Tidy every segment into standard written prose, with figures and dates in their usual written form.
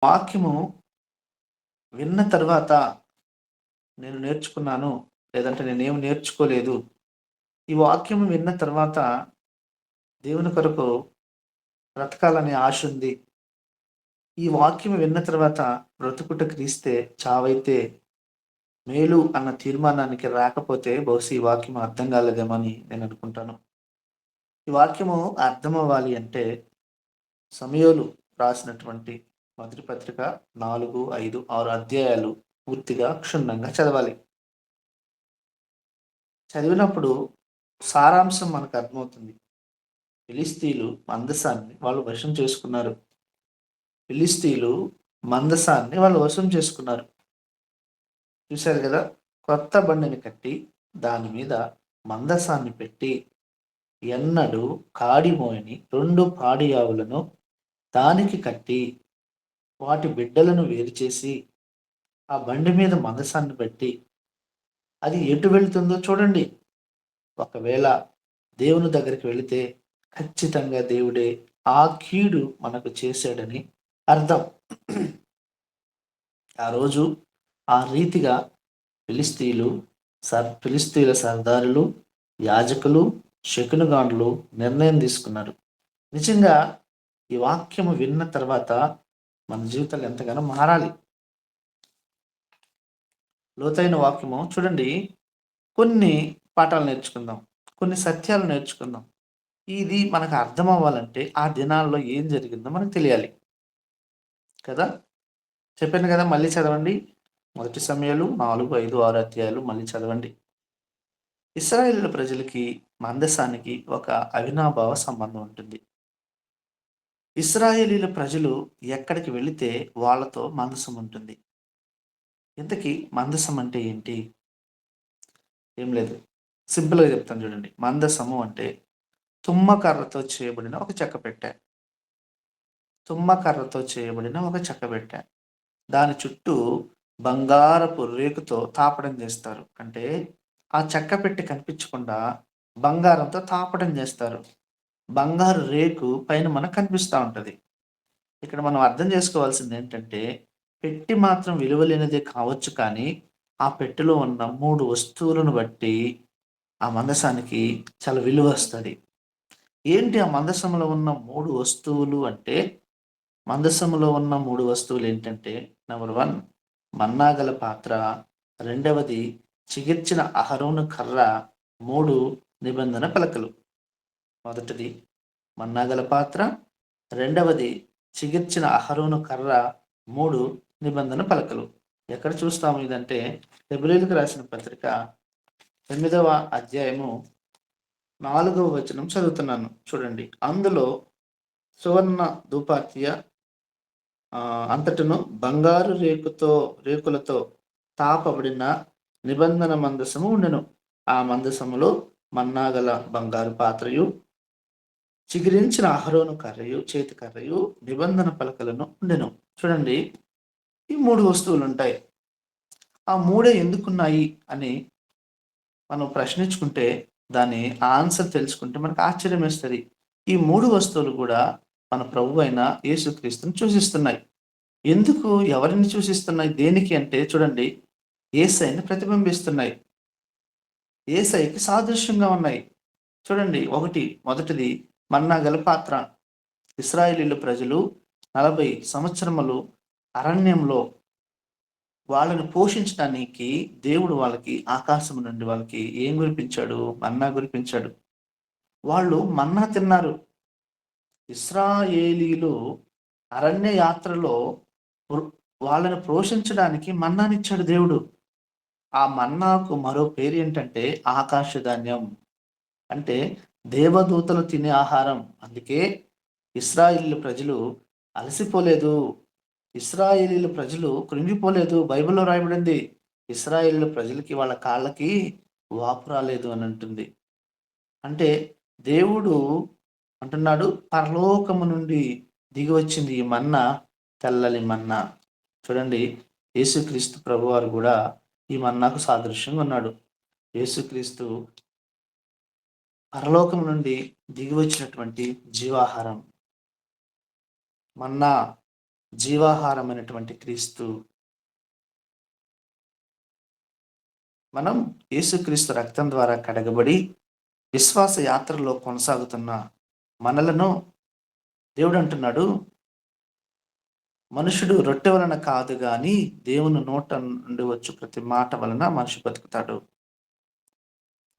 వాక్యము విన్న తర్వాత నేను నేర్చుకున్నాను. లేదంటే నేనేమి నేర్చుకోలేదు. ఈ వాక్యము విన్న తర్వాత దేవుని కొరకు బ్రతకాలనే ఆశుంది. ఈ వాక్యం విన్న తర్వాత బ్రతుకుట క్రీస్తే, చావైతే మేలు అన్న తీర్మానానికి రాకపోతే బహుశా ఈ వాక్యం అర్థం కాలేదేమో అని నేను అనుకుంటాను. ఈ వాక్యము అర్థమవ్వాలి అంటే సమూయేలు రాసినటువంటి మొదటి పత్రిక 4, 5, 6 అధ్యాయాలు పూర్తిగా క్షుణ్ణంగా చదవాలి. చదివినప్పుడు సారాంశం మనకు అర్థమవుతుంది. ఫిలిష్తీయులు మందసాన్ని వాళ్ళు వశం చేసుకున్నారు. ఫిలిష్తీయులు మందసాన్ని వాళ్ళు వశం చేసుకున్నారు. చూశారు కదా! కొత్త బండిని కట్టి దాని మీద మందసాన్ని పెట్టి ఎన్నడూ కాడి మోయని 2 పాడి ఆవులను దానికి కట్టి వాటి బిడ్డలను వేరు చేసి ఆ బండి మీద మందసాన్ని పెట్టి అది ఎటు వెళ్తుందో చూడండి. ఒకవేళ దేవుని దగ్గరికి వెళితే ఖచ్చితంగా దేవుడే ఆ కీడు మనకు చేశాడని అర్థం. ఆ రోజు ఆ రీతిగా ఫిలిష్తీయులు ఫిలిష్తీయుల సర్దారులు, యాజకులు, శకునగాండ్లు నిర్ణయం తీసుకున్నారు. నిజంగా ఈ వాక్యము విన్న తర్వాత మన జీవితాలు ఎంతగానో మారాలి. లోతైన వాక్యము చూడండి. కొన్ని పాఠాలు నేర్చుకుందాం. కొన్ని సత్యాలు నేర్చుకుందాం. ఇది మనకు అర్థం అవ్వాలంటే ఆ దినాల్లో ఏం జరిగిందో మనకు తెలియాలి కదా! చెప్పాను కదా! మళ్ళీ చదవండి. మొదటి సమూయేలు 4, 5, 6 అధ్యాయాలు మళ్ళీ చదవండి. ఇశ్రాయేలు ప్రజలకి మందసానికి ఒక అవినాభావ సంబంధం ఉంటుంది. ఇశ్రాయేలీల ప్రజలు ఎక్కడికి వెళితే వాళ్ళతో మందసం ఉంటుంది. ఇంతకీ మందసం అంటే ఏంటి? ఏం లేదు. సింపుల్‌గా చెప్తాను చూడండి. మందసము అంటే తుమ్మకర్రతో చేయబడిన ఒక చెక్క పెట్టె. తుమ్మకర్రతో చేయబడిన ఒక చెక్క పెట్టె. దాని చుట్టూ బంగారపు రేకుతో తాపడం చేస్తారు. అంటే ఆ చెక్క పెట్టె కనిపించకుండా బంగారంతో తాపడం చేస్తారు. బంగారు రేకు పైన మనకు కనిపిస్తా ఉంటది. ఇక్కడ మనం అర్థం చేసుకోవాల్సింది ఏంటంటే, పెట్టి మాత్రం విలువలేనిదే కావచ్చు కానీ, ఆ పెట్టెలో ఉన్న 3 వస్తువులను బట్టి ఆ మందసానికి చాలా విలువొస్తది. ఏంటి ఆ మందసంలో ఉన్న 3 వస్తువులు అంటే, మందసములో ఉన్న 3 వస్తువులేంటంటే, నంబర్ 1 మన్నా గల పాత్ర, రెండవది చిగిర్చిన అహరోను కర్ర, 3 నిబంధన పలకలు. మొదటిది మన్నా గల పాత్ర, రెండవది చిగిర్చిన అహరోను కర్ర, 3 నిబంధన పలకలు. ఎక్కడ చూస్తాము ఇదంటే, హెబ్రీయులకు రాసిన పత్రిక 8వ అధ్యాయము 4వ వచనం చదువుతున్నాను చూడండి. అందులో సువర్ణ ధూపార్తియ అంతటను బంగారు రేకులతో తాపబడిన నిబంధన మందసము ఉండెను. ఆ మందసములో మన్నా గల బంగారు పాత్రయు, చిగిరించిన అహరోను కర్రయు, చేతి కర్రయు, నిబంధన పలకలను ఉండెను. చూడండి, ఈ 3 వస్తువులుంటాయి. ఆ మూడే ఎందుకున్నాయి అని మనం ప్రశ్నించుకుంటే, దాని ఆన్సర్ తెలుసుకుంటే మనకు ఆశ్చర్యమేస్తది. ఈ 3 వస్తువులు కూడా మన ప్రభువైన యేసుక్రీస్తుని సూచిస్తున్నాయి. ఎందుకు? ఎవరిని సూచిస్తున్నాయి? దేనికి అంటే చూడండి, యేసయ్యని ప్రతిబింబిస్తున్నాయి. యేసయ్యకి సాదృశ్యంగా ఉన్నాయి. చూడండి, మొదటిది మన్నా గల పాత్ర. ఇశ్రాయేలీయుల ప్రజలు 40 సంవత్సరములు అరణ్యంలో వాళ్ళని పోషించటానికి దేవుడు వాళ్ళకి ఆకాశం నుండి వాళ్ళకి ఏం కురిపించాడు? మన్నా కురిపించాడు. వాళ్ళు మన్నా తిన్నారు. ఇశ్రాయేలీయులు అరణ్య యాత్రలో వృ వాళ్ళని పోషించడానికి మన్నానిచ్చాడు దేవుడు. ఆ మన్నాకు మరో పేరేంటంటే ఆకాశ ధాన్యం. అంటే దేవదూతలు తినే ఆహారం. అందుకే ఇశ్రాయేలీయుల ప్రజలు అలసిపోలేదు. ఇశ్రాయేలీయుల ప్రజలు కృంగిపోలేదు. బైబిల్‌లో రాయబడింది. ఇశ్రాయేలీయుల ప్రజలకి వాళ్ళ కాళ్ళకి వాపు రాలేదు అని అంటుంది. అంటే దేవుడు అంటున్నాడు, పరలోకము నుండి దిగివచ్చింది ఈ మన్నా, తెల్లని మన్నా. చూడండి, యేసుక్రీస్తు ప్రభువారు గూడా ఈ మన్నాకు సాదృశ్యంగా ఉన్నాడు. యేసుక్రీస్తు పరలోకం నుండి దిగివచ్చినటువంటి జీవాహారం. మన్నా జీవాహారమైనటువంటి క్రీస్తు. మనం యేసుక్రీస్తు రక్తం ద్వారా కడగబడి విశ్వాస యాత్రలో కొనసాగుతున్న మనలను దేవుడు అంటున్నాడు, మనుషుడు రొట్టె వలన కాదు గాని దేవుని నోట నుండి వచ్చు ప్రతి మాట వలన మనిషి బతుకుతాడు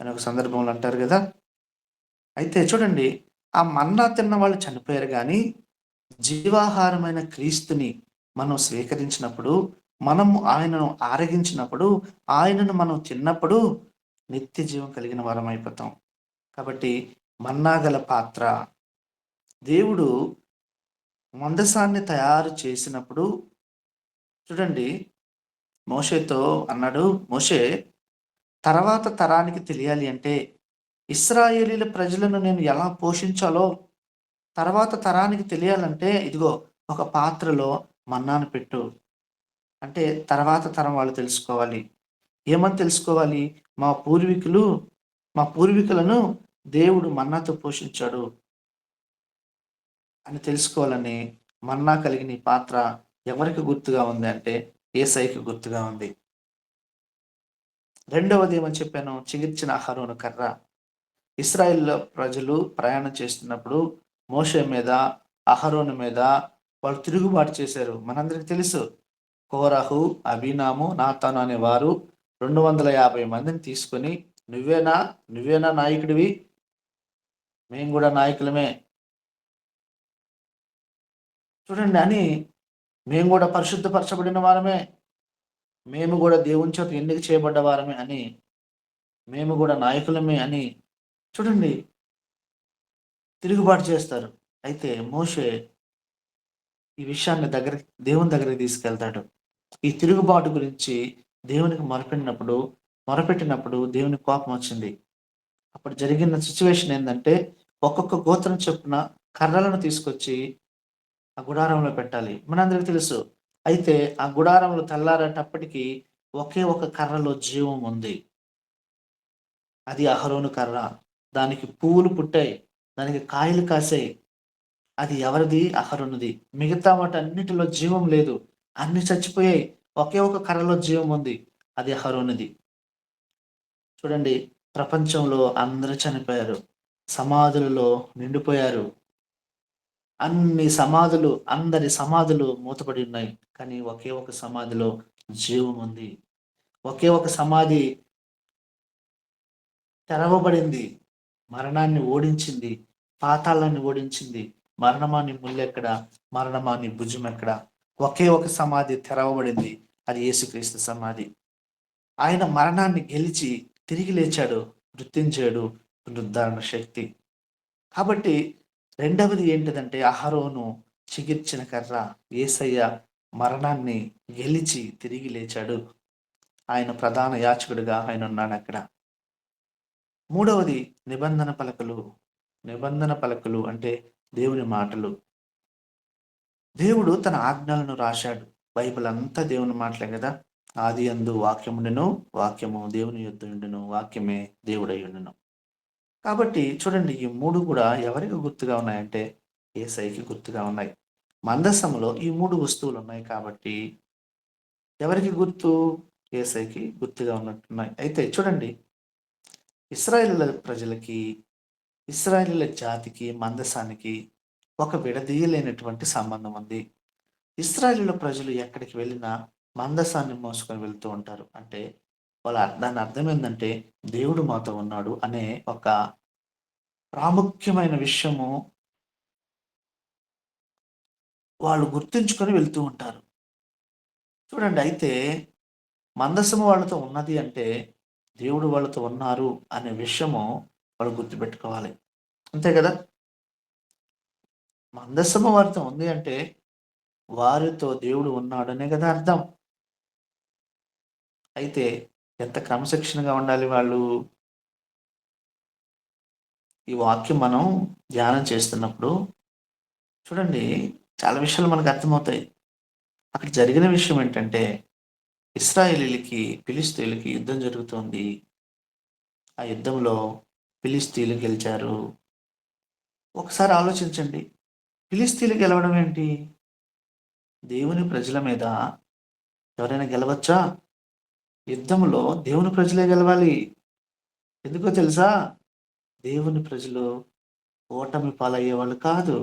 అని ఒక సందర్భంలో అంటారు కదా. అయితే చూడండి, ఆ మన్నా తిన్న వాళ్ళు చనిపోయారు కానీ జీవాహారమైన క్రీస్తుని మనం స్వీకరించినప్పుడు, మనము ఆయనను ఆరగించినప్పుడు, ఆయనను మనం తిన్నప్పుడు నిత్య జీవం కలిగిన వారం అయిపోతాం. కాబట్టి మన్నా గల పాత్ర, దేవుడు మందసాన్ని తయారు చేసినప్పుడు చూడండి, మోషేతో అన్నాడు, మోషే, తర్వాత తరానికి తెలియాలి అంటే ఇశ్రాయేలీల ప్రజలను నేను ఎలా పోషించాలో తర్వాత తరానికి తెలియాలంటే ఇదిగో ఒక పాత్రలో మన్నాను పెట్టు. అంటే తర్వాత తరం వాళ్ళు తెలుసుకోవాలి. ఏమని తెలుసుకోవాలి? మా పూర్వీకులు మా పూర్వీకులను దేవుడు మన్నాతో పోషించాడు అని తెలుసుకోవాలని మన్నా కలిగిన ఈ పాత్ర ఎవరికి గుర్తుగా ఉంది అంటే యేసయ్యకి గుర్తుగా ఉంది. రెండవది ఏమని చెప్పాను? చిగిర్చిన అహరోను కర్ర. ఇశ్రాయేలు ప్రజలు ప్రయాణం చేస్తున్నప్పుడు మోషే మీద, అహరోను మీద వాళ్ళు తిరుగుబాటు చేశారు. మనందరికి తెలుసు. కోరహు, అబీనాము, నాతాను అనే వారు 250 మందిని తీసుకొని, నువ్వేనా నువ్వేనా నాయకుడివి, మేము కూడా నాయకులమే చూడండి అని, మేము కూడా పరిశుద్ధపరచబడిన వారమే, మేము కూడా దేవుని చేత ఎన్నిక చేయబడ్డ వారమే అని, మేము కూడా నాయకులమే అని చూడండి తిరుగుబాటు చేస్తారు. అయితే మోషే ఈ విషయాన్ని దేవుని దగ్గరికి తీసుకెళ్తాడు. ఈ తిరుగుబాటు గురించి దేవునికి మొరపెట్టినప్పుడు దేవునికి కోపం వచ్చింది. అప్పుడు జరిగిన సిచ్యువేషన్ ఏందంటే, ఒక్కొక్క గోత్రం చొప్పున కర్రలను తీసుకొచ్చి ఆ గుడారంలో పెట్టాలి. మనందరికి తెలుసు. అయితే ఆ గుడారంలో తెల్లారేటప్పటికి ఒకే ఒక కర్రలో జీవం ఉంది. అది అహరోను కర్ర. దానికి పువ్వులు పుట్టాయి. దానికి కాయలు కాసాయి. అది ఎవరిది? అహరోనుది. మిగతా వాటన్నిటిలో జీవం లేదు. అన్ని చచ్చిపోయాయి. ఒకే ఒక కర్రలో జీవం ఉంది. అది అహరోనుది. చూడండి, ప్రపంచంలో అందరూ చనిపోయారు. సమాధులలో నిండిపోయారు. అందరి సమాధులు మూతపడి ఉన్నాయి. కానీ ఒకే ఒక సమాధిలో జీవం ఉంది. ఒకే ఒక సమాధి తెరవబడింది. మరణాన్ని ఓడించింది. పాతాళాన్ని ఓడించింది. మరణమా నీ ముల్లెక్కడ? మరణమా నీ భుజమెక్కడ? ఒకే ఒక సమాధి తెరవబడింది. అది యేసుక్రీస్తు సమాధి. ఆయన మరణాన్ని గెలిచి తిరిగి లేచాడు. మృత్యుంజయుడు, పునరుద్ధరణ శక్తి. కాబట్టి రెండవది ఏంటిదంటే అహరోను చిగిర్చిన కర్ర. యేసయ్య మరణాన్ని గెలిచి తిరిగి లేచాడు. ఆయన ప్రధాన యాజకుడిగా ఆయన ఉన్నాడు అక్కడ. మూడవది నిబంధన పలకలు. నిబంధన పలకలు అంటే దేవుని మాటలు. దేవుడు తన ఆజ్ఞలను రాశాడు. బైబిల్ అంతా దేవుని మాటలే కదా. ఆదియందు వాక్యముండెను, వాక్యము దేవుని యొద్ద ఉండెను, వాక్యమే దేవుడై ఉండెను. కాబట్టి చూడండి, ఈ మూడు కూడా ఎవరికి గుర్తుగా ఉన్నాయంటే యేసయ్యకి గుర్తుగా ఉన్నాయి. మందసములో ఈ మూడు వస్తువులు ఉన్నాయి కాబట్టి ఎవరికి గుర్తు? యేసయ్యకి గుర్తుగా ఉన్నట్టున్నాయి. అయితే చూడండి, ఇశ్రాయేలీయుల ప్రజలకి, ఇశ్రాయేలీయుల జాతికి, మందసానికి ఒక విడదీయలేనటువంటి సంబంధం ఉంది. ఇశ్రాయేలీయుల ప్రజలు ఎక్కడికి వెళ్ళినా మందసాన్ని మోసుకొని వెళ్తూ ఉంటారు. అంటే దాని అర్థం ఏందంటే దేవుడు మాతో ఉన్నాడు అనే ఒక ప్రాముఖ్యమైన విషయము వాళ్ళు గుర్తుంచుకొని వెళ్తూ ఉంటారు. చూడండి, అయితే మందసము వాళ్ళతో ఉన్నది అంటే దేవుడు వాళ్ళతో ఉన్నారు అనే విషయము వాళ్ళు గుర్తుపెట్టుకోవాలి. అంతే కదా. మందసము వారితో ఉంది అంటే వారితో దేవుడు ఉన్నాడనే కదా అర్థం. అయితే ఎంత క్రమశిక్షణగా ఉండాలి వాళ్ళు. ఈ వాక్యం మనం ధ్యానం చేస్తున్నప్పుడు చూడండి, చాలా విషయాలు మనకు అర్థమవుతాయి. అక్కడ జరిగిన విషయం ఏంటంటే ఇశ్రాయేలీయులకి ఫిలిష్తీయులకి యుద్ధం జరుగుతోంది. ఆ యుద్ధంలో ఫిలిష్తీయులు గెలిచారు. ఒకసారి ఆలోచించండి. ఫిలిష్తీయులు గెలవడం ఏంటి? దేవుని ప్రజల మీద ఎవరైనా గెలవచ్చా? యుద్ధంలో దేవుని ప్రజలే గెలవాలి. ఎందుకో తెలుసా? దేవుని ప్రజలు ఓటమి పాలయ్యేవాళ్ళు కాదు.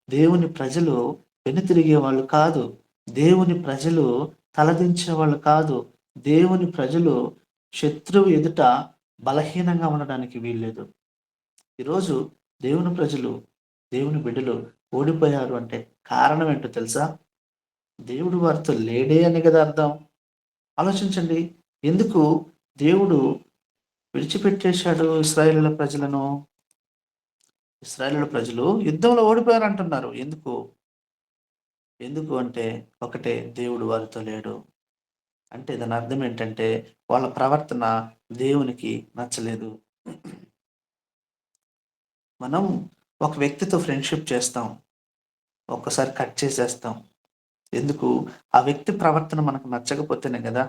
దేవుని ప్రజలు వెనుతిరిగేవాళ్ళు కాదు. దేవుని ప్రజలు తలదించేవాళ్ళు కాదు. దేవుని ప్రజలు శత్రువు ఎదుట బలహీనంగా ఉండడానికి వీల్లేదు. ఈరోజు దేవుని ప్రజలు, దేవుని బిడ్డలు ఓడిపోయారు అంటే కారణం ఏంటో తెలుసా? దేవుడు వారితో లేడే అని కదా అర్థం. ఆలోచించండి. ఎందుకు దేవుడు విడిచిపెట్టేశాడు ఇశ్రాయేలీయుల ప్రజలను? ఇశ్రాయేలీయుల ప్రజలు యుద్ధంలో ఓడిపోయారంటున్నారు. ఎందుకు? ఎందుకు అంటే ఒకటే, దేవుడు వారితో లేడు. అంటే దాని అర్థం ఏంటంటే వాళ్ళ ప్రవర్తన దేవునికి నచ్చలేదు. మనం ఒక వ్యక్తితో ఫ్రెండ్‌షిప్ చేస్తాం. ఒక్కసారి కట్ చేసేస్తాం. ఎందుకు? ఆ వ్యక్తి ప్రవర్తన మనకు నచ్చకపోతేనే గదా!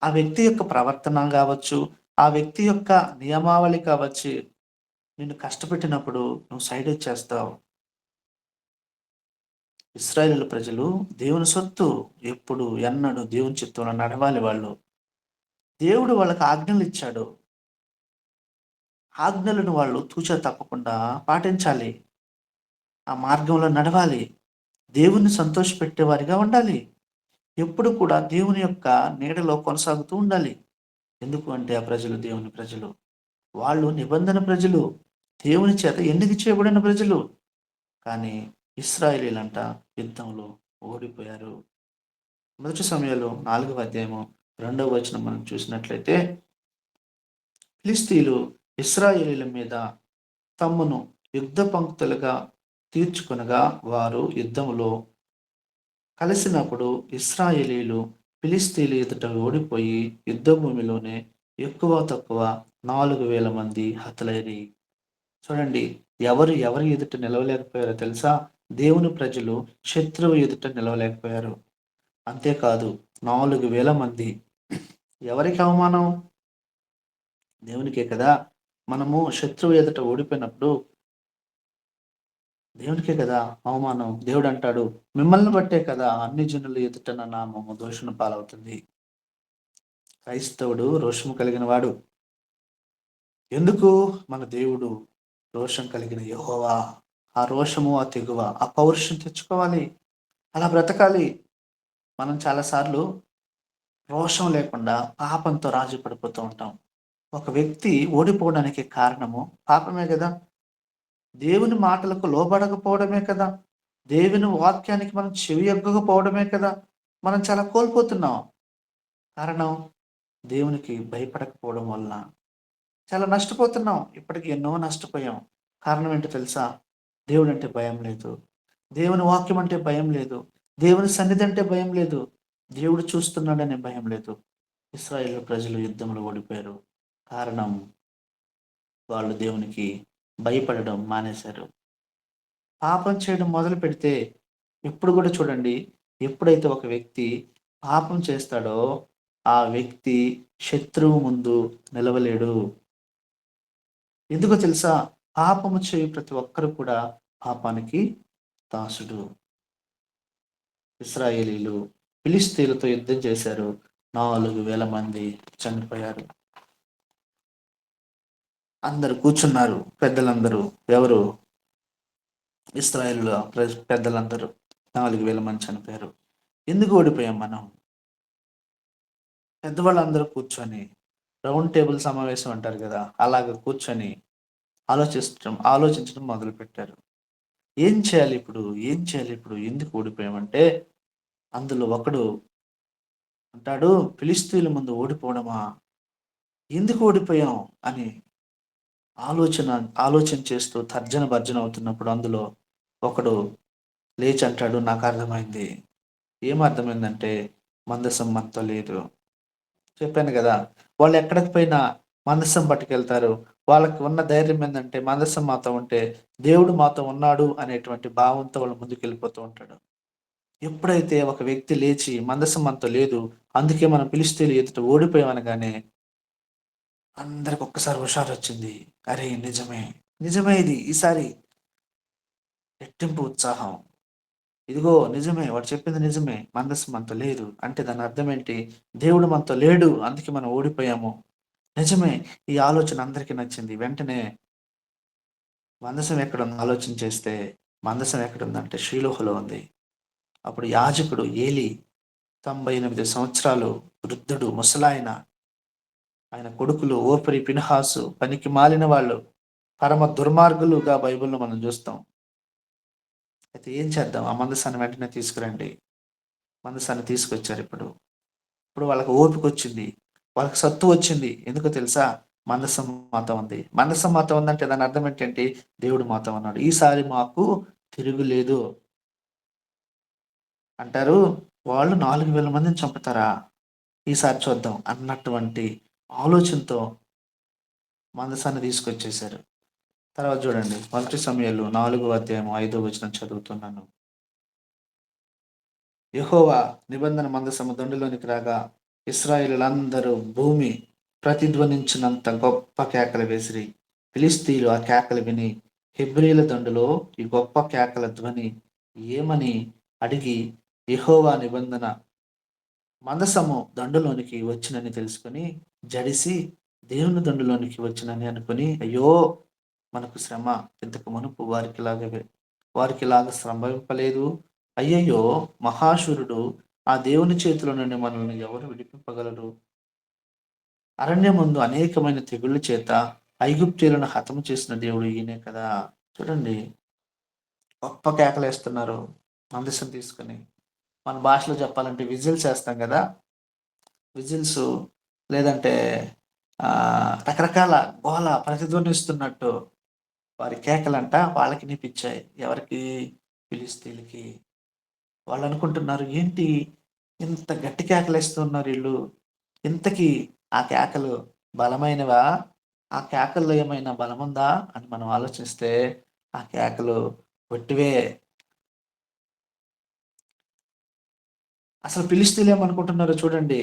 ఆ వ్యక్తి యొక్క ప్రవర్తన గావచ్చు, ఆ వ్యక్తి యొక్క నియమావళి కావచ్చు, నిన్ను కష్టపెట్టినప్పుడు నువ్వు సైడొచ్చేస్తావు. ఇశ్రాయేలు ప్రజలు దేవుని సొత్తు. ఎప్పుడు, ఎన్నడూ దేవుని చిత్తంలో నడవాలి వాళ్ళు. దేవుడు వాళ్ళకి ఆజ్ఞలిచ్చాడు. ఆజ్ఞలను వాళ్ళు తూచా తప్పకుండా పాటించాలి. ఆ మార్గంలో నడవాలి. దేవుణ్ణి సంతోషపెట్టేవారిగా ఉండాలి. ఎప్పుడు కూడా దేవుని యొక్క నీడలో కొనసాగుతూ ఉండాలి. ఎందుకు అంటే ఆ ప్రజలు దేవుని ప్రజలు. వాళ్ళు నిబంధన ప్రజలు. దేవుని చేత ఎన్నిక చేయబడిన ప్రజలు. కానీ ఇశ్రాయేలీయులంట యుద్ధంలో ఓడిపోయారు. మొదటి సమయాలు 4వ అధ్యాయము 2వ వచనం మనం చూసినట్లయితే, ఫిలిష్తీయులు ఇశ్రాయేలీయుల మీద తమ్మును యుద్ధ పంక్తులుగా తీర్చుకొనగా వారు యుద్ధములో కలిసినప్పుడు ఇశ్రాయేలీయులు ఫిలిష్తీయుల ఎదుట ఓడిపోయి యుద్ధ భూమిలోనే ఎక్కువ తక్కువ 4,000 మంది హతులైరి. చూడండి, ఎవరు ఎవరి ఎదుట నిలవలేకపోయారో తెలుసా? దేవుని ప్రజలు శత్రువు ఎదుట నిలవలేకపోయారు. అంతేకాదు, 4,000 మంది. ఎవరికి అవమానం? దేవునికే కదా! మనము శత్రువు ఎదుట ఓడిపోయినప్పుడు దేవునికే కదా అవమానం. దేవుడంటాడు, మిమ్మల్ని బట్టే కదా అన్ని జనుల ఎదుట నా నామము దూషణ పాలవుతుంది. క్రైస్తవుడు రోషము కలిగిన వాడు. ఎందుకు? మన దేవుడు రోషం కలిగిన యెహోవా. ఆ రోషము, ఆ తెగువ, ఆ పౌరుషం తెచ్చుకోవాలి. అలా బ్రతకాలి. మనం చాలా సార్లు రోషం లేకుండా పాపంతో రాజీ పడిపోతూ ఉంటాం. ఒక వ్యక్తి ఓడిపోవడానికి కారణము పాపమే గదా! దేవుని మాటలకు లోబడకపోవడమే కదా! దేవుని వాక్యానికి మనం చెవియొగ్గకపోవడమే కదా! మనం చాలా కోల్పోతున్నాం. కారణం దేవునికి భయపడకపోవడం వలన. చాలా నష్టపోతున్నాం. ఇప్పటికి ఎన్నో నష్టపోయాం. కారణం ఏంటో తెలుసా? దేవుడంటే భయం లేదు. దేవుని వాక్యం అంటే భయం లేదు. దేవుని సన్నిధి అంటే భయం లేదు. దేవుడు చూస్తున్నాడనే భయం లేదు. ఇశ్రాయేలు ప్రజలు యుద్ధంలో ఓడిపోయారు. కారణం వాళ్ళు దేవునికి భయపడడం మానేశారు. పాపం చేయడం మొదలుపెడితే ఇప్పుడు గూడా చూడండి, ఎప్పుడైతే ఒక వ్యక్తి పాపం చేస్తాడో, ఆ వ్యక్తి శత్రువు ముందు నిలవలేడు. ఎందుకో తెలుసా? పాపము చేయు ప్రతి ఒక్కరు కూడా పాపానికి దాసుడు. ఇశ్రాయేలీయులు ఫిలిష్తీయులతో యుద్ధం చేశారు. 4,000 మంది చనిపోయారు. అందరూ కూర్చున్నారు పెద్దలందరూ. ఎవరు? ఇశ్రాయేలుల పెద్దలందరూ. 4,000 మంది చనిపోయారు. ఎందుకు ఓడిపోయాం మనం? పెద్దవాళ్ళందరూ కూర్చొని రౌండ్ టేబుల్ సమావేశం అంటారు గదా! అలాగ కూర్చొని ఆలోచించడం మొదలుపెట్టారు. ఏం చేయాలి ఇప్పుడు? ఏం చేయాలి ఇప్పుడు? ఎందుకు ఓడిపోయామంటే, అందులో ఒకడు అంటాడు, "ఫిలిష్తీయుల ముందు ఓడిపోవడమా? ఎందుకు ఓడిపోయాం?" అని ఆలోచన ఆలోచన చేస్తూ తర్జన భర్జన అవుతున్నప్పుడు అందులో ఒకడు లేచి అంటాడు, "నాకర్థమైంది." ఏం అర్థమైందంటే, మందసం మనతో లేదు. చెప్పాను గదా! వాళ్ళెక్కడికి పోయినా మందసం పట్టుకెళ్తారు. వాళ్ళకి ఉన్న ధైర్యం ఏందంటే, మందసం మాతో ఉంటే, దేవుడు మాతో ఉన్నాడు అనేటువంటి భావంతో వాళ్ళు ముందుకెళ్ళిపోతూ ఉంటాడు. ఎప్పుడైతే ఒక వ్యక్తి లేచి మందసం మనతో లేదు, అందుకే మనం ఫిలిష్తీయుల ఎదుట ఓడిపోయాం అనగానే, అందరికి ఒక్కసారి హుషారొచ్చింది. అరే! నిజమే. నిజమే ఇది. ఈసారి రెట్టింపు ఉత్సాహం. ఇదిగో నిజమే. వాడు చెప్పింది నిజమే. మందసం మనతో లేదు. అంటే దాని అర్థం ఏంటి? దేవుడు మనతో లేడు. అందుకే మనం ఓడిపోయాము. నిజమే. ఈ ఆలోచన అందరికి నచ్చింది. వెంటనే మందసం ఎక్కడుందో ఆలోచన చేస్తే, మందసం ఎక్కడుందంటే షీలోహులో ఉంది. అప్పుడు యాజకుడు ఏలి 98 సంవత్సరాలు వృద్ధుడు, ముసలాయన. ఆయన కొడుకులు ఓఫరి, ఫినెహాసు పనికి మాలిన వాళ్ళు. పరమ దుర్మార్గులుగా బైబిల్‌లో మనం చూస్తాం. అయితే ఏం చేద్దాం? ఆ మందసాన్ని వెంటనే తీసుకురండి. మందసాన్ని తీసుకొచ్చారిప్పుడు. ఇప్పుడు వాళ్ళకి ఓపికొచ్చింది. వాళ్ళకి సత్తు వచ్చింది. ఎందుకో తెలుసా? మందసం మాతో ఉంది. మందసం మాతో ఉందంటే దాని అర్థం ఏంటంటే దేవుడు మాతో ఉన్నాడు. ఈసారి మాకు తిరుగులేదు. అంటారు వాళ్ళు 4000 మందిని చంపుతారా? ఈసారి చూద్దాం అన్నటువంటి ఆలోచనతో మందసాన్ని తీసుకొచ్చేసారు. తర్వాత చూడండి 1 సమూయేలు 4వ అధ్యాయం 5వ వచనం చదువుతున్నాను. యెహోవా నిబంధన మందసము దండులోనికి రాగా ఇశ్రాయేలులందరూ భూమి ప్రతిధ్వనించినంత గొప్ప కేకలు వేసిరి. ఫిలిష్తీయులు ఆ కేకలు విని హెబ్రీయుల దండులో ఈ గొప్ప కేకల ధ్వని ఏమని అడిగి యెహోవా నిబంధన మందసము దండులోనికి వచ్చినని తెలుసుకొని జడిసి దేవుని దండులోనికి వచ్చినని అనుకుని అయ్యో మనకు శ్రమ ఇంతకు మునుపు వారికిలాగా సంభవింపలేదు. అయ్యయ్యో మహాశూరుడు ఆ దేవుని చేతిలో నుండి మనల్ని ఎవరు విడిపింపగలరు? అరణ్యమందు అనేకమైన తెగుళ్ళ చేత ఐగుప్తీయులను హతము చేసిన దేవుడు ఈయనే కదా! చూడండి గొప్ప కేకలేస్తున్నారు మందసం తీసుకొని. మన భాషలో చెప్పాలంటే విజిల్స్ ఏస్తాం గదా! విజిల్సు లేదంటే రకరకాల గోల ప్రతిధ్వనిస్తున్నట్టు వారి కేకలంట వాళ్ళకి వినిపిచ్చాయి. ఎవరికి? ఫిలిష్తీయులకి. వాళ్ళనుకుంటున్నారు ఏంటి ఇంత గట్టి కేకలేస్తున్నారు ఈళ్ళు. ఇంతకీ ఆ కేకలు బలమైనవా? ఆ కేకల్లో ఏమైనా బలముందా? అని మనం ఆలోచిస్తే ఆ కేకలు వట్టివే. అసలు ఫిలిష్తీయులేమనుకుంటున్నారో చూడండి.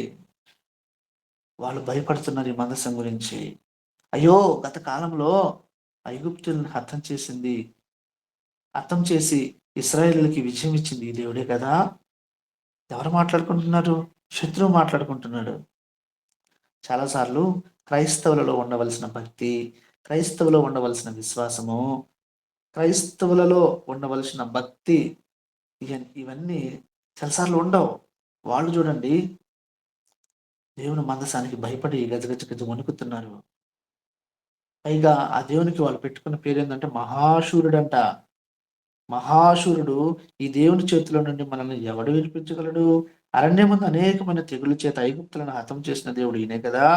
వాళ్ళు భయపడుతున్నారు ఈ మందసం గురించి. అయ్యో! గత కాలంలో ఐగుప్తీయులను హతం చేసి ఇశ్రాయేలీయులకి విజయం ఇచ్చింది ఈ దేవుడే కదా! ఎవరు మాట్లాడుకుంటున్నారు? శత్రువు మాట్లాడుకుంటున్నాడు. చాలా సార్లు క్రైస్తవులలో ఉండవలసిన భక్తి, క్రైస్తవులో ఉండవలసిన విశ్వాసము, క్రైస్తవులలో ఉండవలసిన భక్తి ఇవన్నీ చాలా సార్లు ఉండవు. వాళ్ళు చూడండి దేవుని మందసానికి భయపడి గజగజ గజ వణుకుతున్నారు. పైగా ఆ దేవునికి వాళ్ళు పెట్టుకున్న పేరేందంటే మహాశూరుడంట. మహాశూరుడు ఈ దేవుని చేతిలో నుండి మనల్ని ఎవడు విడిపించగలడు? అరణ్యమందు అనేకమైన తెగులు చేత ఐగుప్తులను హతం చేసిన దేవుడు ఈయనే కదా!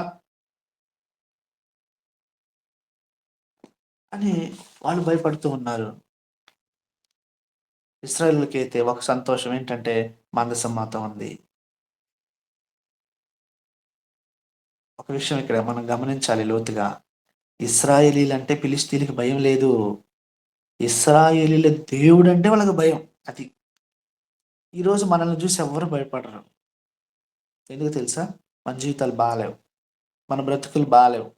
అని వాళ్ళు భయపడుతూ ఉన్నారు. ఇశ్రాయేలుకైతే ఒక సంతోషం ఏంటంటే మందసం మాతో ఉంది. ఒక విషయం ఇక్కడ మనం గమనించాలి లోతుగా. ఇశ్రాయేలీలంటే ఫిలిష్తీయులకి భయం లేదు. ఇశ్రాయేలీల దేవుడంటే వాళ్ళకి భయం. అది. ఈరోజు మనల్ని చూసి ఎవ్వరు భయపడరు. ఎందుకు తెలుసా? మన జీవితాలు బాలేవు. మన బ్రతుకులు బాలేవు.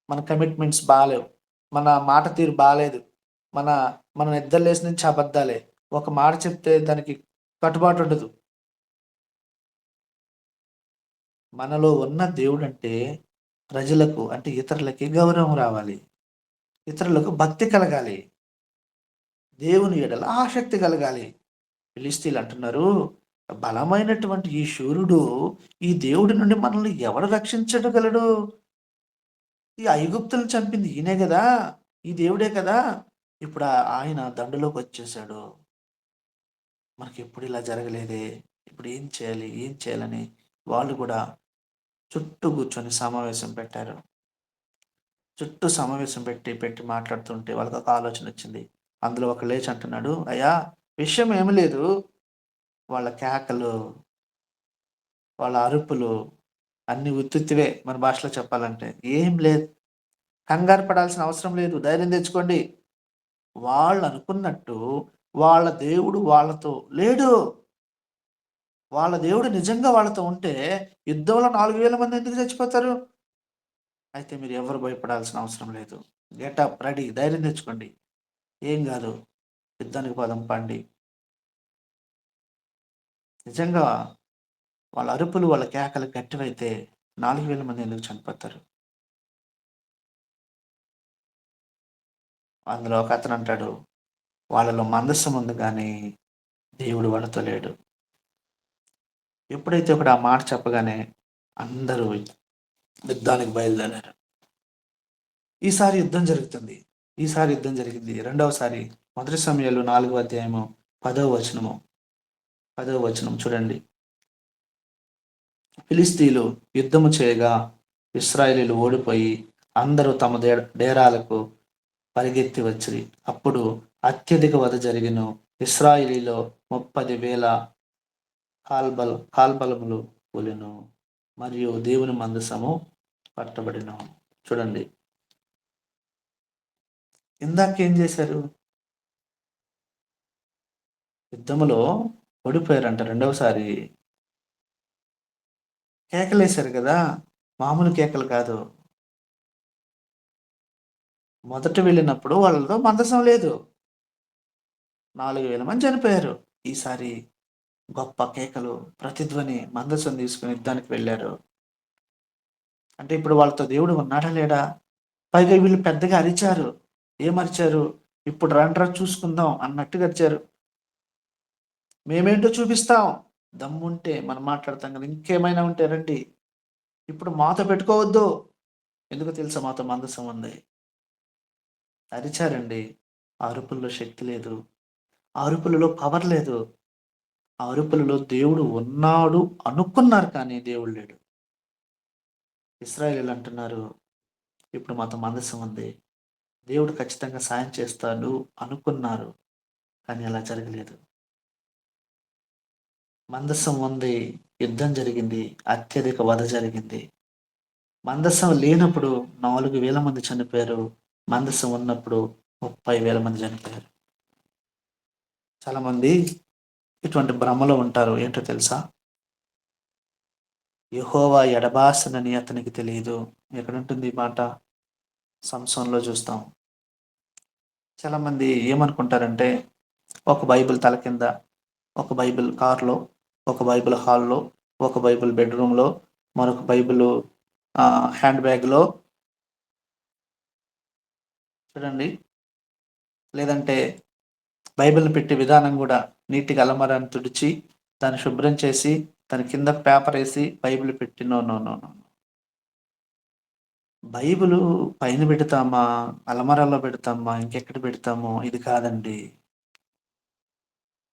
మన కమిట్మెంట్స్ బాలేవు. మన మాట తీరు బాలేదు. మన మన నిద్రలేసి నుంచి అబద్దాలే. ఒక మాట చెప్తే దానికి కట్టుబాటు ఉండదు. మనలో ఉన్న దేవుడంటే ప్రజలకు అంటే ఇతరులకి గౌరవం రావాలి. ఇతరులకు భక్తి కలగాలి. దేవుని యెడల ఆసక్తి కలగాలి. ఫిలిష్తీయులు అంటున్నారు, బలమైనటువంటి ఈ శూరుడు ఈ దేవుడి నుండి మనల్ని ఎవడు రక్షించగలడు? ఈ ఐగుప్తులను చంపింది ఈయనే గదా! ఈ దేవుడే కదా! ఇప్పుడు ఆయన దండులోకొచ్చేసాడు. మనకెప్పుడు ఇలా జరగలేదే! ఇప్పుడు ఏం చేయాలి? ఏం చేయాలని వాళ్ళు కూడా చుట్టూ కూర్చొని సమావేశం పెట్టారు. చుట్టూ సమావేశం పెట్టి మాట్లాడుతుంటే వాళ్ళకొక ఆలోచనొచ్చింది. అందులో ఒకడు లేచి అంటున్నాడు, "అయ్యా! విషయం ఏమి లేదు. వాళ్ళ కేకలు, వాళ్ళ అరుపులు అన్నీ ఉత్తుత్తివే మన భాషలో చెప్పాలంటే. ఏం లేదు. కంగారు పడాల్సిన అవసరం లేదు. ధైర్యం తెచ్చుకోండి. వాళ్ళనుకున్నట్టు వాళ్ళ దేవుడు వాళ్ళతో లేడు. వాళ్ళ దేవుడు నిజంగా వాళ్ళతో ఉంటే యుద్ధంలో 4000 మంది ఎందుకు చచ్చిపోతారు? అయితే మీరు ఎవరు భయపడాల్సిన అవసరం లేదు. గెట్ అప్ రెడీ ధైర్యం తెచ్చుకోండి. ఏం గాదు. యుద్ధానికి పోదాం పండి." నిజంగా వాళ్ళ అరుపులు, వాళ్ళ కేకలు గట్టివైతే 4,000 మంది ఎందుకు చనిపోతారు? అందులో ఒకతనంటాడు, వాళ్ళలో మందసం ఉంది గానీ, దేవుడు వాళ్ళతో లేడు. ఎప్పుడైతే ఒకడు ఆ మాట చెప్పగానే అందరూ యుద్ధానికి బయలుదేరారు. ఈసారి యుద్ధం జరుగుతుంది. ఈసారి యుద్ధం జరిగింది. రెండవసారి మొదటి సమయాలు 4 అధ్యాయము 10వ వచనము. 10వ వచనం చూడండి. ఫిలిష్తీయులు యుద్ధము చేయగా ఇశ్రాయేలీయులు ఓడిపోయి అందరూ తమ డేరాలకు పరిగెత్తి వచ్చిరి. అప్పుడు అత్యధిక వధ జరిగెను. ఇశ్రాయేలీలో 30,000 కాల్బలములు కూలెను. మరియు దేవుని మందసము పట్టబడెను. చూడండి. ఇందాకేం చేశారు? యుద్ధములో ఓడిపోయారంట రెండవసారి. కేకలేశారు గదా! మామూలు కేకలు కాదు. మొదట వెళ్ళినప్పుడు వాళ్ళలో మందసం లేదు. 4,000 మంది చనిపోయారు. ఈసారి గొప్ప కేకలు, ప్రతిధ్వని, మందసం తీసుకొని యుద్ధానికి వెళ్లారు. అంటే ఇప్పుడు వాళ్ళతో దేవుడు ఉన్నాడా లేడా? పైగా వీళ్ళు పెద్దగా అరిచారు. ఏమరిచారు? ఇప్పుడు రండ్రా చూసుకుందాం అన్నట్టుగా అరిచారు. మేమేంటో చూపిస్తాం. దమ్ముంటే మనం మాట్లాడతాం కదా! ఇంకేమైనా ఉంటే రండి. ఇప్పుడు మాతో పెట్టుకోవద్దు. ఎందుకో తెలుసా? మాతో మందసం ఉంది. అరిచారండి. ఆ అరుపుల్లో శక్తి లేదు. ఆ అరుపులలో పవర్ లేదు. ఆ అరుపులలో దేవుడు ఉన్నాడు అనుకున్నారు కానీ దేవుడు లేడు. ఇశ్రాయేలీయులు అంటున్నారు, ఇప్పుడు మాతో మందసం ఉంది. దేవుడు ఖచ్చితంగా సాయం చేస్తాడు అనుకున్నారు. కానీ అలా జరగలేదు. మందసం ఉంది. యుద్ధం జరిగింది. అత్యధిక వధ జరిగింది. మందసం లేనప్పుడు 4,000 మంది చనిపోయారు. మందసం ఉన్నప్పుడు 30,000 మంది చనిపోయారు. చాలామంది ఇటువంటి భ్రమలో ఉంటారు. ఏంటో తెలుసా? యెహోవా ఎడబాసనని అతనికి తెలియదు. ఎక్కడుంటుంది ఈ మాట? సంసోన్‌లో చూస్తాం. చాలామంది ఏమనుకుంటారంటే, ఒక బైబిల్ తల కింద, ఒక బైబిల్ కార్‌లో, ఒక బైబిల్ హాల్‌లో, ఒక బైబిల్ బెడ్‌రూమ్‌లో, మరొక బైబిలు హ్యాండ్ బ్యాగ్‌లో చూడండి. లేదంటే బైబిల్‌ని పెట్టే విధానం గూడా నీట్‌గా అలమారాని తుడిచి, దాన్ని శుభ్రం చేసి, దాని కింద పేపరేసి బైబిల్ పెట్టి no, no, no, no. Bible పైన పెడతామా? అలమారాలో పెడతామా? ఇంకెక్కడ పెడతామో ఇది కాదండి.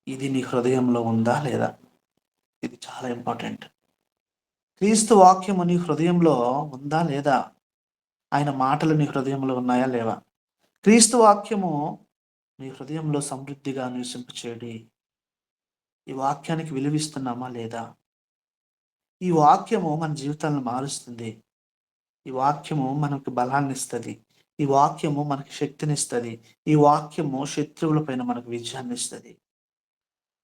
ఇది నీ హృదయంలో ఉందా లేదా? ఇది చాలా ఇంపార్టెంట్. క్రీస్తు వాక్యము నీ హృదయంలో ఉందా లేదా? ఆయన మాటలు నీ హృదయంలో ఉన్నాయా లేవా? క్రీస్తు వాక్యము నీ హృదయంలో సమృద్ధిగా నివసింపచేయుడి. ఈ వాక్యానికి విలువిస్తున్నామా లేదా? ఈ వాక్యము మన జీవితాలను మారుస్తుంది. ఈ వాక్యము మనకు బలాన్నిస్తది. ఈ వాక్యము మనకు శక్తినిస్తది. ఈ వాక్యము శత్రువుల పైన మనకు విజయాన్నిస్తది.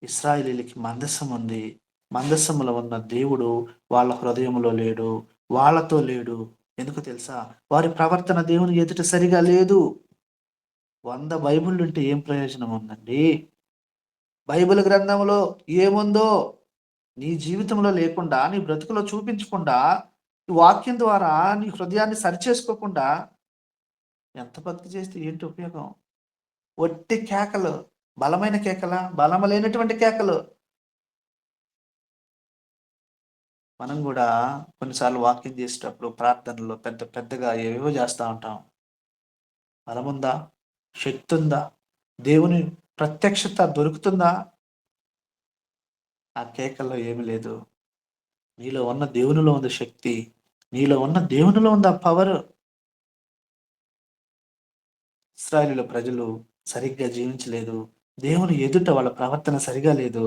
ఇశ్రాయేలీయులకి మందసం ఉంది. మందసములో ఉన్న దేవుడు వాళ్ళ హృదయంలో లేడు. వాళ్ళతో లేడు. ఎందుకో తెలుసా? వారి ప్రవర్తన దేవుని ఎదుట సరిగా లేదు. 100 బైబిళ్ళుంటే ఏం ప్రయోజనం ఉందండి? బైబిల్ గ్రంథంలో ఏముందో నీ జీవితంలో లేకుండా, నీ బ్రతుకులో చూపించకుండా, ఈ వాక్యం ద్వారా నీ హృదయాన్ని సరిచేసుకోకుండా ఎంత భక్తి చేస్తే ఏంటి ఉపయోగం? ఒట్టి కేకలు. బలమైన కేకలా? బలము లేనటువంటి కేకలు. మనం గూడా కొన్నిసార్లు వాక్యం చేసేటప్పుడు ప్రార్థనలో పెద్ద పెద్దగా ఏవేవో చేస్తా ఉంటాం. బలముందా? శక్తుందా? దేవుని ప్రత్యక్షత దొరుకుతుందా? ఆ కేకల్లో ఏమి లేదు. నీలో ఉన్న దేవునిలో ఉంది శక్తి. నీలో ఉన్న దేవునిలో ఉంది ఆ పవరు. ఇశ్రాయేలుల ప్రజలు సరిగ్గా జీవించలేదు. దేవుని ఎదుట వాళ్ళ ప్రవర్తన సరిగా లేదు.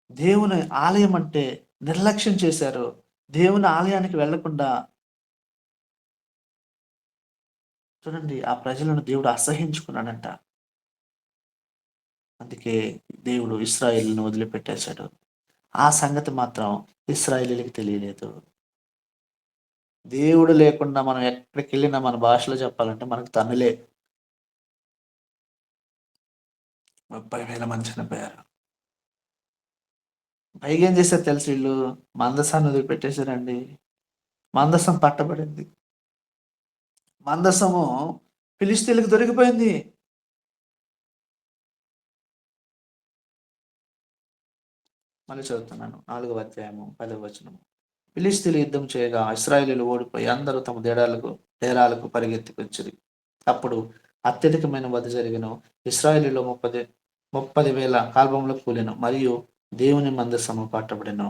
దేవుని ఆలయం అంటే నిర్లక్ష్యం చేశారు. దేవుని ఆలయానికి వెళ్ళకుండా చూడండి ఆ ప్రజలను దేవుడు అసహ్యించుకున్నాడంట. అందుకే దేవుడు ఇశ్రాయేలును వదిలిపెట్టేశాడు. ఆ సంగతి మాత్రం ఇశ్రాయేలీయులకి తెలియలేదు. దేవుడు లేకుండా మనం ఎక్కడికెళ్ళినా మన భాషలో చెప్పాలంటే మనకు తన్నులే. 30,000 మంది చనిపోయారు. పైగా ఏం చేశారు తెలుసు వీళ్ళు? మందసాన్ని వదిలిపెట్టేసారండి. మందసం పట్టబడింది. మందసము ఫిలిష్తీయులకు దొరికిపోయింది. మళ్ళీ చదువుతున్నాను. 4వ అధ్యాయము 10వ వచనం. ఫిలిష్తీయులు యుద్ధం చేయగా ఇశ్రాయేలీయులు ఓడిపోయి అందరూ తమ డేరాలకు పరిగెత్తుకొచ్చిరి. అప్పుడు అత్యధికమైన వధ జరిగెను. ఇశ్రాయేలీయులో 30,000 కాల్బోములకు కూలెను. మరియు దేవుని మందసము పట్టబడెను.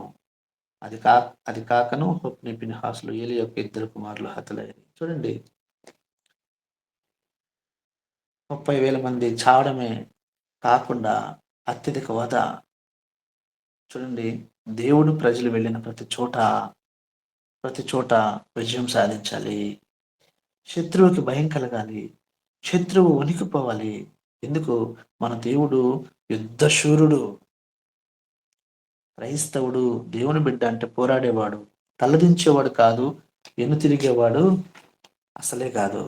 అది కాకను హొఫ్ని, ఫినెహాసులు ఏలి యొక్క ఇద్దరు కుమారులు హతులయ్యారు. చూడండి, 30,000 మంది చావడమే కాకుండా అత్యధిక వధ. చూడండి, దేవుడు ప్రజలు వెళ్ళిన ప్రతి చోట విజయం సాధించాలి. శత్రువుకి భయం కలగాలి. శత్రువు వణికిపోవాలి. ఎందుకు? మన దేవుడు యుద్ధశూరుడు. క్రైస్తవుడు దేవుని బిడ్డ అంటే పోరాడేవాడు, తలదించేవాడు కాదు, తిరిగేవాడు అసలే కాదు.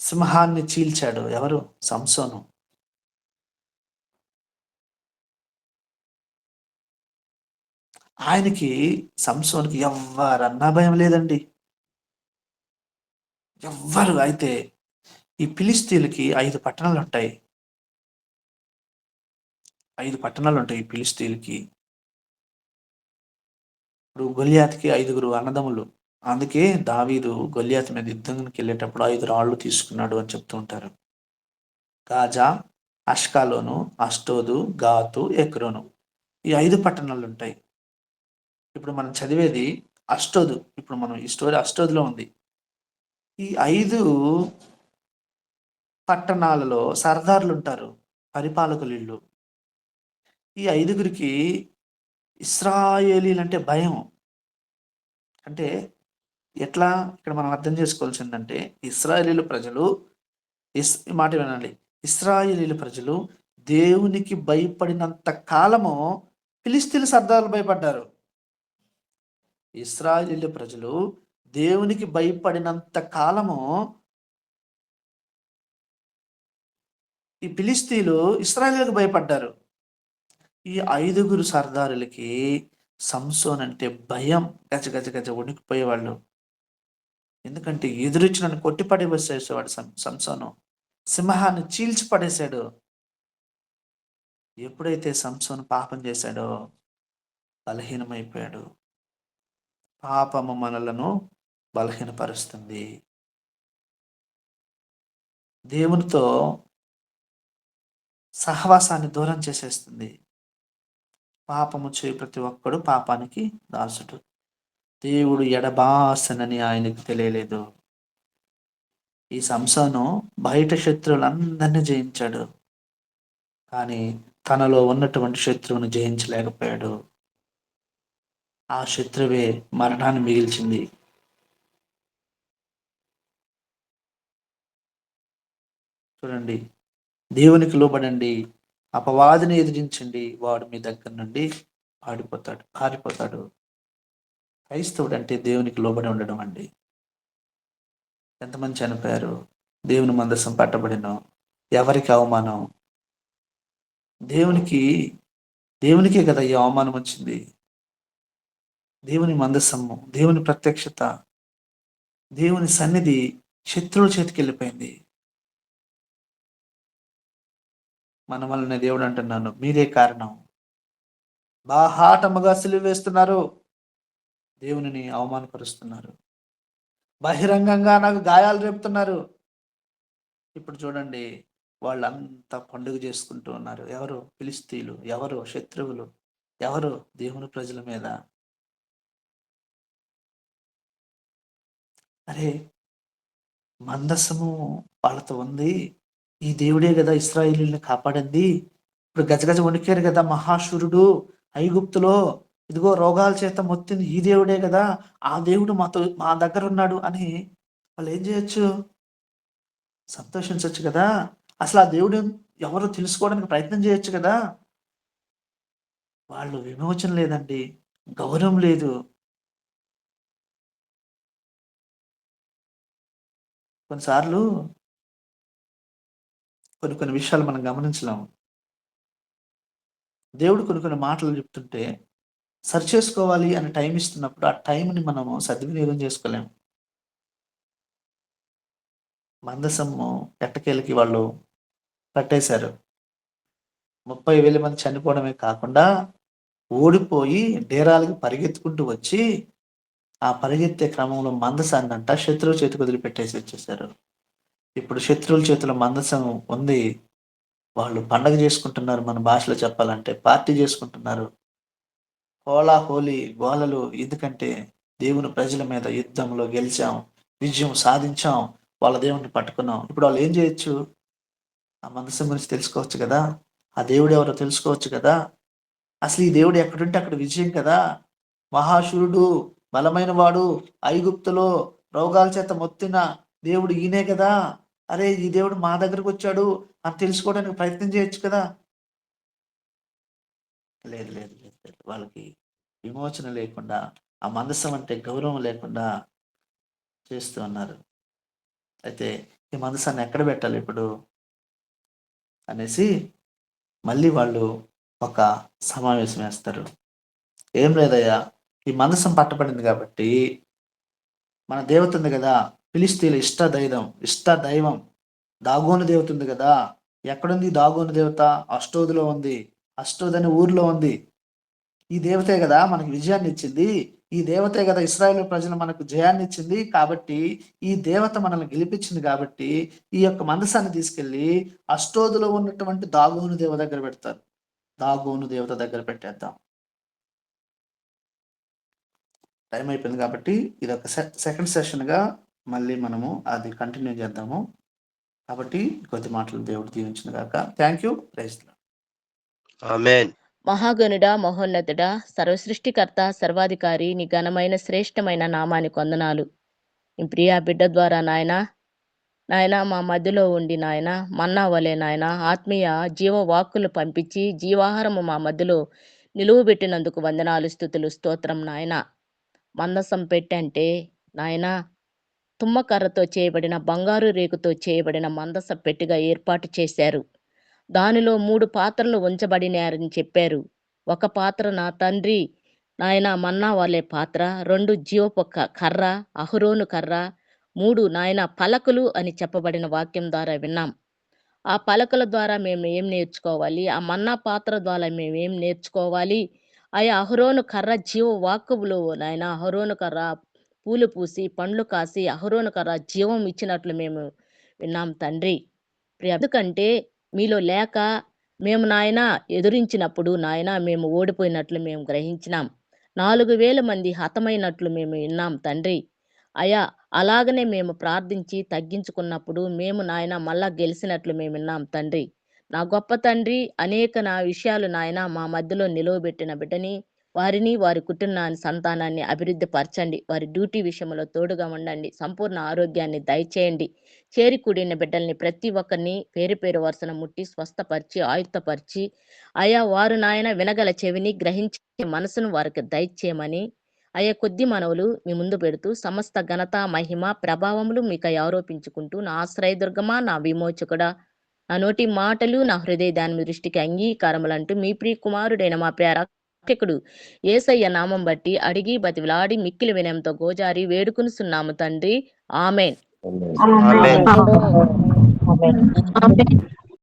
సింహాన్ని చీల్చాడు ఎవరు? సంసోను. ఆయనకి, సంసోనికి ఎవ్వరన్నా భయం లేదండి. ఎవ్వరు. అయితే ఈ ఫిలిష్తీయులకి 5 పట్టణాలు ఉంటాయి. 5 పట్టణాలు ఉంటాయి ఈ ఫిలిష్తీయులకి. ఇప్పుడు గొలియాతుకి 5గురు అన్నదమ్ములు. అందుకే దావీదు గొలియాతు మీద యుద్ధానికి వెళ్ళేటప్పుడు 5 రాళ్ళు తీసుకున్నాడు అని చెప్తూ ఉంటారు. గాజా, అష్కాలోను, అష్టోదు, గాతు, ఎక్రోను. ఈ 5 పట్టణాలు ఉంటాయి. ఇప్పుడు మనం చదివేది అష్టోదు. ఇప్పుడు మనం ఈ స్టోరీ అష్టోదులో ఉంది. ఈ 5 పట్టణాలలో సర్దార్లు ఉంటారు, పరిపాలకులు. ఈ 5గురికి ఇశ్రాయేలీలంటే భయం. అంటే ఎట్లా? ఇక్కడ మనం అర్థం చేసుకోవాల్సిందంటే, ఇశ్రాయేలీల ప్రజలు, ఈ మాట వినండి, ఇశ్రాయేలీల ప్రజలు దేవునికి భయపడినంత కాలము ఫిలిష్తీయుల సర్దారులు భయపడ్డారు. ఇశ్రాయేలీల ప్రజలు దేవునికి భయపడినంత కాలము ఈ ఫిలిష్తీయులు ఇశ్రాయేలీలకు భయపడ్డారు. ఈ 5గురు సర్దారులకి సంసోన్ అంటే భయం. గజ గజ గజ వణికిపోయేవాళ్ళు. ఎందుకంటే ఎదురొచ్చి నన్ను కొట్టి పడేసేవాడు సంసోను. సింహాన్ని చీల్చి పడేశాడు. ఎప్పుడైతే సంసోను పాపం చేశాడో బలహీనమైపోయాడు. పాపము మనలను బలహీనపరుస్తుంది. దేవునితో సహవాసాన్ని దూరం చేసేస్తుంది. పాపము చేయి ప్రతి ఒక్కడు పాపానికి దాసుడు. దేవుడు ఎడబాసనని ఆయనకు తెలియలేదు. ఈ సంసోను బయట శత్రువులందరినీ జయించాడు. కానీ తనలో ఉన్నటువంటి శత్రువును జయించలేకపోయాడు. ఆ శత్రువే మరణాన్ని మిగిల్చింది. చూడండి, దేవునికి లోబడండి, అపవాదిని ఎదిరించండి, వాడు మీ దగ్గర నుండి పారిపోతాడు. క్రైస్తవుడు అంటే దేవునికి లోబడి ఉండడం అండి. ఎంతమంది చనిపోయారు? దేవుని మందసం పట్టబడిన ఎవరికి అవమానం? దేవునికి దేవునికే కదా ఈ అవమానం వచ్చింది. దేవుని మందసము, దేవుని ప్రత్యక్షత, దేవుని సన్నిధి శత్రువుల చేతికి వెళ్ళిపోయింది. మన వలన దేవుడు అంటున్నాను, మీరే కారణం. బాహాటముగా సిలువ వేస్తున్నారు, దేవునిని అవమానపరుస్తున్నారు, బహిరంగంగా నాకు గాయాలు రేపుతున్నారు. ఇప్పుడు చూడండి, వాళ్ళంతా పండుగ చేసుకుంటూ ఉన్నారు. ఎవరు? ఫిలిష్తీయులు. ఎవరు? శత్రువులు. ఎవరు? దేవుని ప్రజల మీద. అరే, మందసము వాళ్ళతో ఉంది. ఈ దేవుడే కదా ఇశ్రాయేలీయుల్ని కాపాడింది. ఇప్పుడు గజగజ వణికారు కదా మహాశూరుడు ఐగుప్తులో. ఇదిగో రోగాల చేత మొత్తింది ఈ దేవుడే కదా, ఆ దేవుడు మా దగ్గర ఉన్నాడు అని వాళ్ళు ఏం చేయొచ్చు? సంతోషించవచ్చు కదా. అసలు ఆ దేవుడు ఎవరో తెలుసుకోవడానికి ప్రయత్నం చేయొచ్చు కదా. వాళ్ళు విమోచన లేదండి, గౌరవం లేదు. కొన్నిసార్లు కొన్ని కొన్ని విషయాలు మనం గమనించలేము. దేవుడు కొన్ని కొన్ని మాటలు చెప్తుంటే సరిచేసుకోవాలి అని టైం ఇస్తున్నప్పుడు ఆ టైంని మనము సద్వినియోగం చేసుకోలేము. మందసము ఎట్టకేలకి వాళ్ళు కట్టేశారు. 30,000 మంది చనిపోవడమే కాకుండా ఓడిపోయి డేరాలకి పరిగెత్తుకుంటూ వచ్చి ఆ పరిగెత్తే క్రమంలో మందసాన్నంట శత్రువు చేతికి వదిలిపెట్టేసి వచ్చేసారు. ఇప్పుడు శత్రువుల చేతిలో మందసం ఉంది. వాళ్ళు పండగ చేసుకుంటున్నారు. మన భాషలో చెప్పాలంటే పార్టీ చేసుకుంటున్నారు. హోలా హోలీ గోలలు. ఎందుకంటే దేవుని ప్రజల మీద యుద్ధంలో గెలిచాం, విజయం సాధించాం, వాళ్ళ దేవుడిని పట్టుకున్నాం. ఇప్పుడు వాళ్ళు ఏం చేయొచ్చు? ఆ మందసం గురించి తెలుసుకోవచ్చు కదా! ఆ దేవుడు ఎవరో తెలుసుకోవచ్చు కదా! అసలు ఈ దేవుడు ఎక్కడుంటే అక్కడ విజయం కదా! మహాశూరుడు, బలమైన వాడు, ఐగుప్తులో రోగాల చేత మొత్తిన దేవుడు ఈయనే కదా! అరే! ఈ దేవుడు మా దగ్గరకు వచ్చాడు అని తెలుసుకోవడానికి ప్రయత్నం చేయొచ్చు కదా! లేదు, లేదు, లేదు, లేదు. వాళ్ళకి విమోచన లేకుండా, ఆ మందసం అంటే గౌరవం లేకుండా చేస్తూ ఉన్నారు. అయితే ఈ మందసాన్ని ఎక్కడ పెట్టాలి ఇప్పుడు? అనేసి మళ్ళీ వాళ్ళు ఒక సమావేశం వేస్తారు. ఏం లేదయ్యా, ఈ మందసం పట్టబడింది కాబట్టి మన దేవత ఉంది కదా, ఫిలిస్తీన్ల ఇష్ట దైవం దాగోను దేవత ఉంది కదా. ఎక్కడుంది దాగోను దేవత? అష్టోదులో ఉంది. అష్టోద్ అనే ఊర్లో ఉంది. ఈ దేవతే కదా మనకు విజయాన్ని ఇచ్చింది. ఈ దేవతే కదా ఇశ్రాయేలు ప్రజలు మనకు జయాన్ని ఇచ్చింది. కాబట్టి ఈ దేవత మనల్ని గెలిపించింది కాబట్టి ఈ యొక్క మందసాన్ని తీసుకెళ్ళి అష్టోదులో ఉన్నటువంటి దాగోను దేవ దగ్గర పెడతారు. దాగోను దేవత దగ్గర పెట్టేద్దాం. టైం అయిపోయింది కాబట్టి ఇది ఒక సెకండ్ సెషన్‌గా మళ్ళీ మనము అది కంటిన్యూ చేద్దాము. కాబట్టి కొద్ది మాటలు దేవుడు దీవించును గాక. Thank you. Praise the lord. Amen. మహాగణుడా, మహోన్నతుడా, సర్వసృష్టికర్త, సర్వాధికారి, నీ ఘనమైన శ్రేష్టమైన నామానికి వందనాలు. నీ ప్రియ బిడ్డ ద్వారా నాయన మా మధ్యలో ఉండి నాయన మన్నా వలె నాయన ఆత్మీయ జీవవాక్కులు పంపించి జీవాహారము మా మధ్యలో నిలువబెట్టినందుకు వందనాలు, స్తుతులు, స్తోత్రం నాయన. మందసం పెట్టంటే నాయన తుమ్మకర్రతో చేయబడిన బంగారు రేకుతో చేయబడిన మందస పెట్టెగా ఏర్పాటు చేశారు. దానిలో 3 పాత్రలు ఉంచబడినారని చెప్పారు. ఒక పాత్ర నా తండ్రి నాయన మన్నా వలె పాత్ర, 2 జీవపు కర్ర, అహరోను కర్ర, 3 నాయన పలకలు అని చెప్పబడిన వాక్యం ద్వారా విన్నాం. ఆ పలకల ద్వారా మేము ఏం నేర్చుకోవాలి? ఆ మన్నా పాత్ర ద్వారా మేమేం నేర్చుకోవాలి? ఆయా అహరోను కర్ర జీవ వాక్కులు నాయన అహరోను కర్ర పూలు పూసి, పండ్లు కాసి, అహరోను కర్ర జీవం ఇచ్చినట్లు మేము విన్నాం తండ్రి. ఎందుకంటే మీలో లేక మేము నాయన ఎదురించినప్పుడు నాయన మేము ఓడిపోయినట్లు మేము గ్రహించినాం. 4,000 మంది హతమైనట్లు మేము విన్నాం తండ్రి. అయా అలాగనే మేము ప్రార్థించి తగ్గించుకున్నప్పుడు మేము నాయన మళ్ళా గెలిసినట్లు మేము విన్నాం తండ్రి. నా గొప్ప తండ్రి అనేక నా విషయాలు నాయన మా మధ్యలో నిలువబెట్టిన బిడ్డని, వారిని, వారి కుటుంబాన్ని, సంతానాన్ని అభివృద్ధి పరచండి. వారి డ్యూటీ విషయంలో తోడుగా ఉండండి. సంపూర్ణ ఆరోగ్యాన్ని దయచేయండి. చేరి కూడిన బిడ్డల్ని ప్రతి ఒక్కరిని పేరు పేరు వరుసన ముట్టి స్వస్థపరిచి ఆయుత్తపరిచి అయా వారు నాయన వినగల చెవిని గ్రహించే మనసును వారికి దయచేయమని అయ్యా కొద్ది మనవులు మీ ముందు పెడుతూ సమస్త ఘనత మహిమ ప్రభావములు మీకు ఆరోపించుకుంటూ నా ఆశ్రయదుర్గమా నా విమోచకుడా నా నోటి మాటలు నా హృదయ దాని దృష్టికి అంగీకారములంటూ మీ ప్రియ కుమారుడైన మా ప్రియ రక్షకుడు యేసయ్య నామం బట్టి అడిగి బతివిలాడి మిక్కిలి వినయంతో గోజారి వేడుకునిస్తున్నాము తండ్రి. ఆమెన్. ఆమేన్. ఆమేన్.